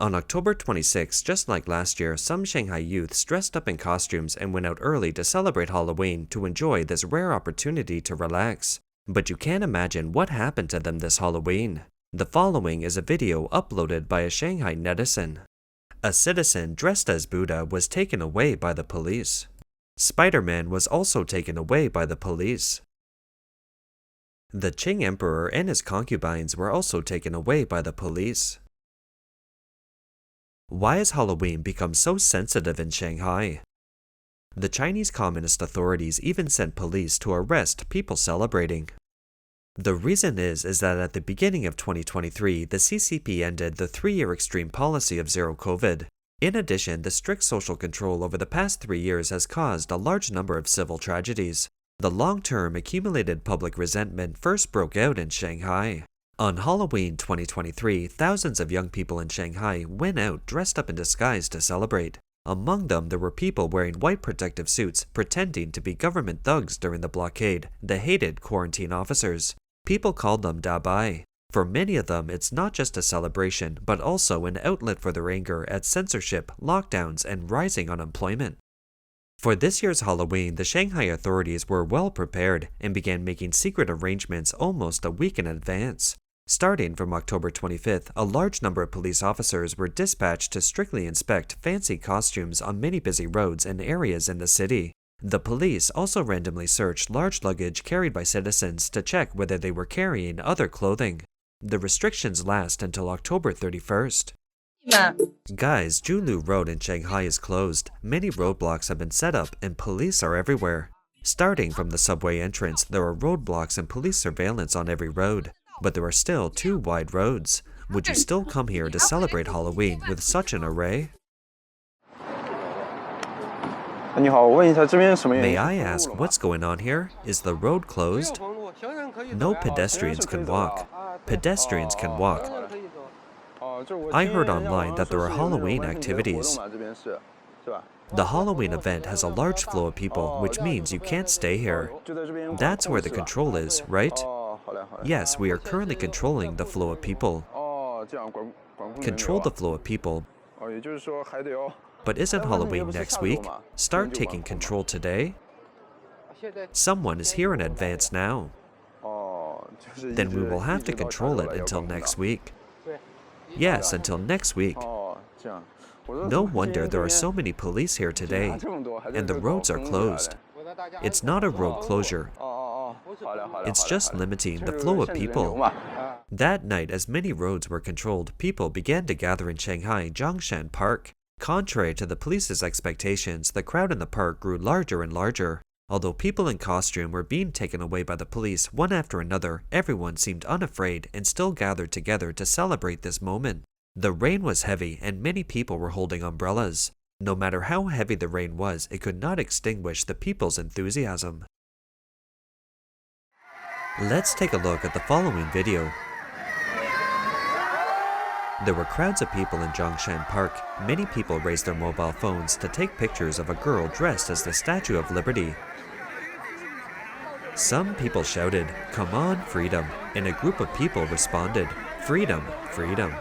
On October 26, just like last year, some Shanghai youths dressed up in costumes and went out early to celebrate Halloween to enjoy this rare opportunity to relax. But you can't imagine what happened to them this Halloween. The following is a video uploaded by a Shanghai netizen. A citizen dressed as Buddha was taken away by the police. Spider-Man was also taken away by the police. The Qing Emperor and his concubines were also taken away by the police. Why has Halloween become so sensitive in Shanghai? The Chinese Communist authorities even sent police to arrest people celebrating. The reason is that at the beginning of 2023, the CCP ended the 3-year extreme policy of zero COVID. In addition, the strict social control over the past 3 years has caused a large number of civil tragedies. The long-term accumulated public resentment first broke out in Shanghai. On Halloween 2023, thousands of young people in Shanghai went out dressed up in disguise to celebrate. Among them, there were people wearing white protective suits pretending to be government thugs during the blockade, the hated quarantine officers. People called them Dabai. For many of them, it's not just a celebration, but also an outlet for their anger at censorship, lockdowns, and rising unemployment. For this year's Halloween, the Shanghai authorities were well prepared and began making secret arrangements almost a week in advance. Starting from October 25th, a large number of police officers were dispatched to strictly inspect fancy costumes on many busy roads and areas in the city. The police also randomly searched large luggage carried by citizens to check whether they were carrying other clothing. The restrictions last until October 31st. Guys, Julu Road in Shanghai is closed. Many roadblocks have been set up and police are everywhere. Starting from the subway entrance, there are roadblocks and police surveillance on every road. But there are still 2 wide roads. Would you still come here to celebrate Halloween with such an array? May I ask what's going on here? Is the road closed? No pedestrians can walk. Pedestrians can walk. I heard online that there are Halloween activities. The Halloween event has a large flow of people, which means you can't stay here. That's where the control is, right? Yes, we are currently controlling the flow of people. Control the flow of people. But isn't Halloween next week? Start taking control today? Someone is here in advance now. Then we will have to control it until next week. Yes, until next week. No wonder there are so many police here today, and the roads are closed. It's not a road closure. It's just limiting the flow of people. That night, as many roads were controlled, people began to gather in Shanghai Zhongshan Park. Contrary to the police's expectations, the crowd in the park grew larger and larger. Although people in costume were being taken away by the police one after another, everyone seemed unafraid and still gathered together to celebrate this moment. The rain was heavy and many people were holding umbrellas. No matter how heavy the rain was, it could not extinguish the people's enthusiasm. Let's take a look at the following video. There were crowds of people in Zhongshan Park. Many people raised their mobile phones to take pictures of a girl dressed as the Statue of Liberty. Some people shouted, "Come on, freedom," and a group of people responded, "Freedom, freedom."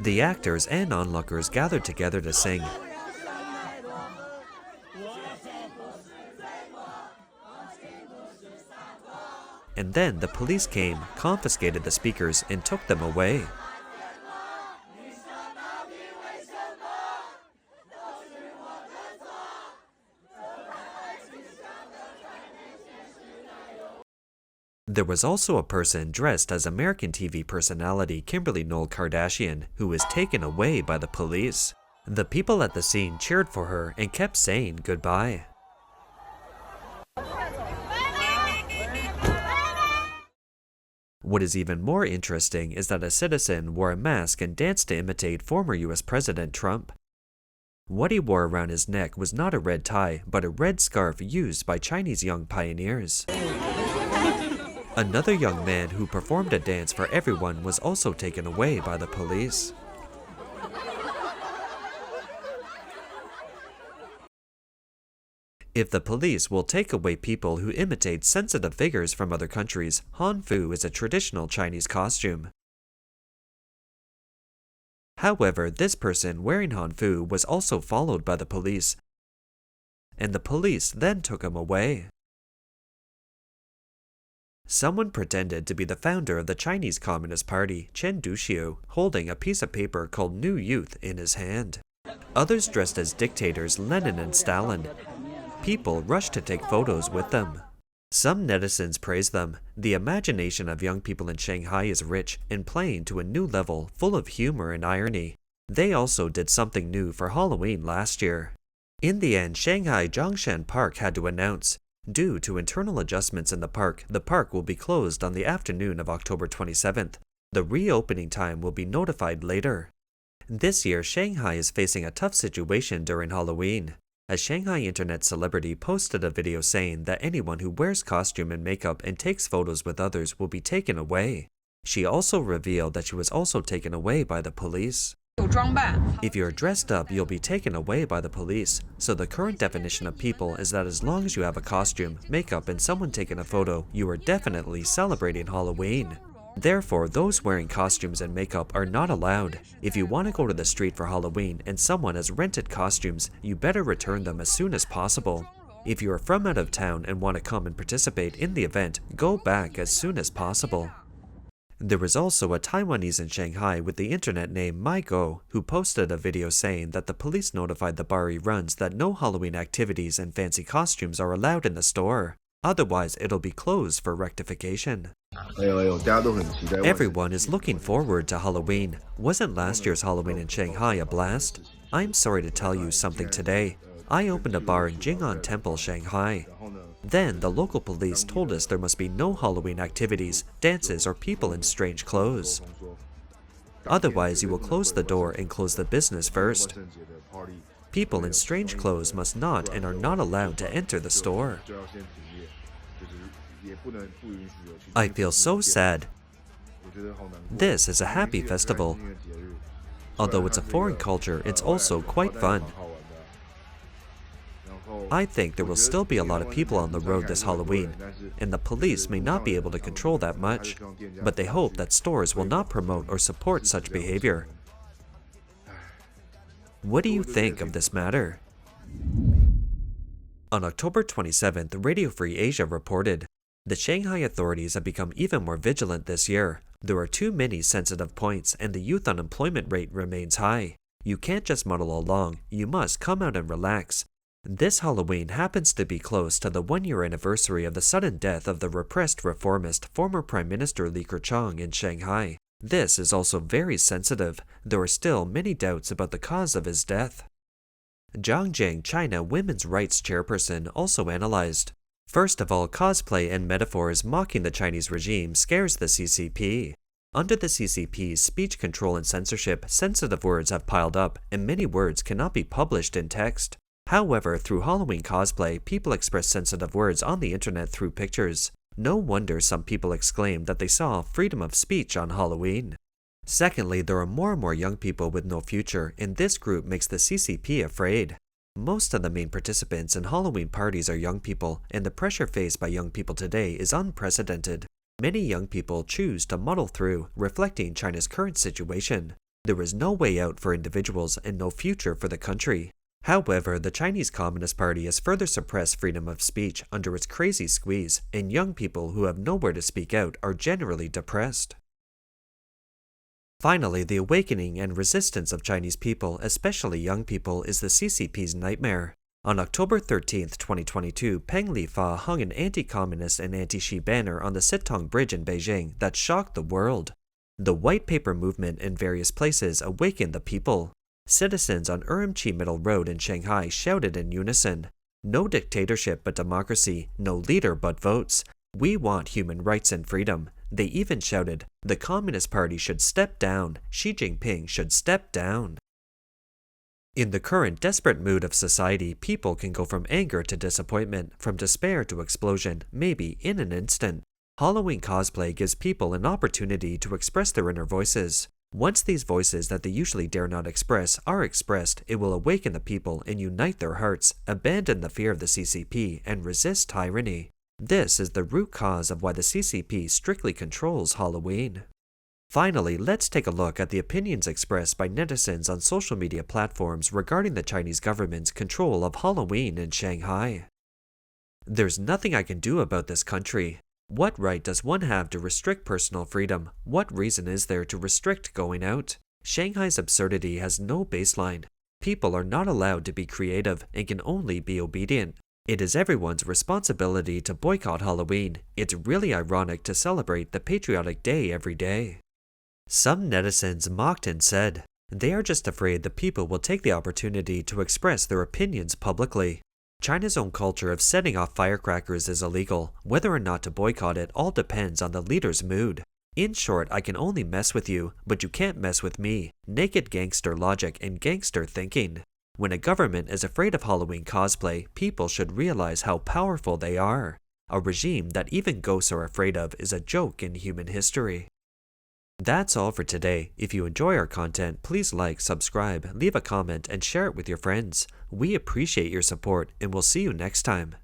The actors and onlookers gathered together to sing. And then the police came, confiscated the speakers, and took them away. There was also a person dressed as American TV personality Kimberly Noel Kardashian who was taken away by the police. The people at the scene cheered for her and kept saying goodbye. What is even more interesting is that a citizen wore a mask and danced to imitate former US President Trump. What he wore around his neck was not a red tie, but a red scarf used by Chinese young pioneers. Another young man who performed a dance for everyone was also taken away by the police. If the police will take away people who imitate sensitive figures from other countries, hanfu is a traditional Chinese costume. However, this person wearing hanfu was also followed by the police, and the police then took him away. Someone pretended to be the founder of the Chinese Communist Party, Chen Duxiu, holding a piece of paper called New Youth in his hand. Others dressed as dictators Lenin and Stalin. People rushed to take photos with them. Some netizens praised them. The imagination of young people in Shanghai is rich and playing to a new level, full of humor and irony. They also did something new for Halloween last year. In the end, Shanghai Zhongshan Park had to announce, due to internal adjustments in the park will be closed on the afternoon of October 27th. The reopening time will be notified later. This year, Shanghai is facing a tough situation during Halloween. A Shanghai internet celebrity posted a video saying that anyone who wears costume and makeup and takes photos with others will be taken away. She also revealed that she was also taken away by the police. If you're dressed up, you'll be taken away by the police. So the current definition of people is that as long as you have a costume, makeup, and someone taking a photo, you are definitely celebrating Halloween. Therefore, those wearing costumes and makeup are not allowed. If you want to go to the street for Halloween and someone has rented costumes, you better return them as soon as possible. If you are from out of town and want to come and participate in the event, go back as soon as possible. There was also a Taiwanese in Shanghai with the internet name MyGo who posted a video saying that the police notified the bar he runs that no Halloween activities and fancy costumes are allowed in the store. Otherwise, it'll be closed for rectification. Everyone is looking forward to Halloween. Wasn't last year's Halloween in Shanghai a blast? I'm sorry to tell you something today. I opened a bar in Jing'an Temple, Shanghai. Then the local police told us there must be no Halloween activities, dances, or people in strange clothes. Otherwise, you will close the door and close the business first. People in strange clothes must not and are not allowed to enter the store. I feel so sad. This is a happy festival. Although it's a foreign culture, it's also quite fun. I think there will still be a lot of people on the road this Halloween, and the police may not be able to control that much, but they hope that stores will not promote or support such behavior. What do you think of this matter? On October 27th, Radio Free Asia reported, the Shanghai authorities have become even more vigilant this year. There are too many sensitive points and the youth unemployment rate remains high. You can't just muddle along, you must come out and relax. This Halloween happens to be close to the one-year anniversary of the sudden death of the repressed reformist former Prime Minister Li Keqiang in Shanghai. This is also very sensitive. There are still many doubts about the cause of his death. Zhang Jiang, China Women's Rights Chairperson, also analyzed. First of all, cosplay and metaphors mocking the Chinese regime scares the CCP. Under the CCP's speech control and censorship, sensitive words have piled up, and many words cannot be published in text. However, through Halloween cosplay, people express sensitive words on the internet through pictures. No wonder some people exclaim that they saw freedom of speech on Halloween. Secondly, there are more and more young people with no future, and this group makes the CCP afraid. Most of the main participants in Halloween parties are young people, and the pressure faced by young people today is unprecedented. Many young people choose to muddle through, reflecting China's current situation. There is no way out for individuals and no future for the country. However, the Chinese Communist Party has further suppressed freedom of speech under its crazy squeeze, and young people who have nowhere to speak out are generally depressed. Finally, the awakening and resistance of Chinese people, especially young people, is the CCP's nightmare. On October 13, 2022, Peng Lifa hung an anti-communist and anti-Xi banner on the Sitong Bridge in Beijing that shocked the world. The white paper movement in various places awakened the people. Citizens on Urumqi Middle Road in Shanghai shouted in unison, "No dictatorship but democracy, no leader but votes. We want human rights and freedom." They even shouted, "The Communist Party should step down. Xi Jinping should step down." In the current desperate mood of society, people can go from anger to disappointment, from despair to explosion, maybe in an instant. Halloween cosplay gives people an opportunity to express their inner voices. Once these voices that they usually dare not express are expressed, it will awaken the people and unite their hearts, abandon the fear of the CCP, and resist tyranny. This is the root cause of why the CCP strictly controls Halloween. Finally, let's take a look at the opinions expressed by netizens on social media platforms regarding the Chinese government's control of Halloween in Shanghai. There's nothing I can do about this country. What right does one have to restrict personal freedom? What reason is there to restrict going out? Shanghai's absurdity has no baseline. People are not allowed to be creative and can only be obedient. It is everyone's responsibility to boycott Halloween. It's really ironic to celebrate the patriotic day every day. Some netizens mocked and said, they are just afraid the people will take the opportunity to express their opinions publicly. China's own culture of setting off firecrackers is illegal. Whether or not to boycott it all depends on the leader's mood. In short, I can only mess with you, but you can't mess with me. Naked gangster logic and gangster thinking. When a government is afraid of Halloween cosplay, people should realize how powerful they are. A regime that even ghosts are afraid of is a joke in human history. That's all for today. If you enjoy our content, please like, subscribe, leave a comment, and share it with your friends. We appreciate your support, and we'll see you next time.